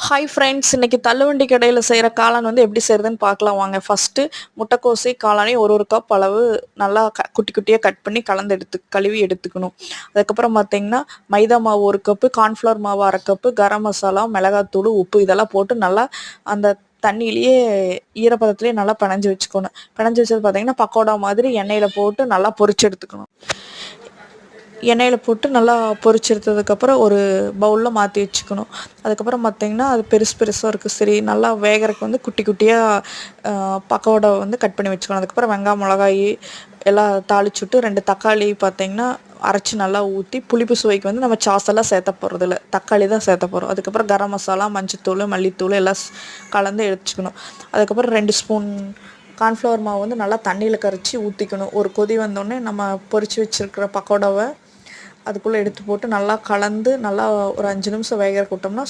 Hi friends, இன்னைக்கு தள்ளுவண்டி கடையில் செய்கிற காளான் வந்து எப்படி செய்கிறதுன்னு பார்க்கலாம் வாங்க. ஃபஸ்ட்டு முட்டைக்கோசை காளானையும் ஒரு கப் அளவு நல்லா குட்டி குட்டியாக கட் பண்ணி கழுவி எடுத்துக்கணும். அதுக்கப்புறம் பார்த்தீங்கன்னா மைதா மாவு 1 கப்பு, கார்ன்ஃப்ளவர் மாவு 1/2 கப்பு, கரம் மசாலா, மிளகாத்தூள், உப்பு இதெல்லாம் போட்டு நல்லா அந்த தண்ணியிலேயே ஈரப்பதத்துலேயே நல்லா பிணைஞ்சு வச்சுக்கணும். பிணைஞ்சு வச்சது பார்த்தீங்கன்னா பக்கோடா மாதிரி எண்ணெயில் போட்டு நல்லா பொரிச்சு எடுத்துக்கணும். எண்ணெயில் போட்டு நல்லா பொரிச்சு எடுத்ததுக்கப்புறம் ஒரு பவுலில் மாற்றி வச்சுக்கணும். அதுக்கப்புறம் பார்த்திங்கன்னா அது பெருசு பெருசாக இருக்குது, சரி நல்லா வேகறதுக்கு வந்து குட்டி குட்டியாக பக்கோடா வந்து கட் பண்ணி வச்சுக்கணும். அதுக்கப்புறம் வெங்காயம், மிளகாய் எல்லாம் தாளிச்சுட்டு 2 தக்காளி பார்த்திங்கன்னா அரைச்சி நல்லா ஊற்றி, புளிப்பு சுவைக்கு வந்து நம்ம சாஸெல்லாம் சேர்த்த போகிறதில்ல, தக்காளி தான் சேர்த்த போகிறோம். அதுக்கப்புறம் கரம் மசாலா, மஞ்சத்தூள், மல்லித்தூள் எல்லாம் கலந்து எடுத்துக்கணும். அதுக்கப்புறம் 2 ஸ்பூன் கார்ன்ஃப்ளவர் மாவு வந்து நல்லா தண்ணியில் கரைச்சி ஊற்றிக்கணும். ஒரு கொதி வந்தோடனே நம்ம பொரித்து வச்சுருக்கிற பக்கோடாவை அதுக்குள்ளே எடுத்து போட்டு நல்லா கலந்து நல்லா ஒரு 5 நிமிஷம் வேக விட்டோம்னா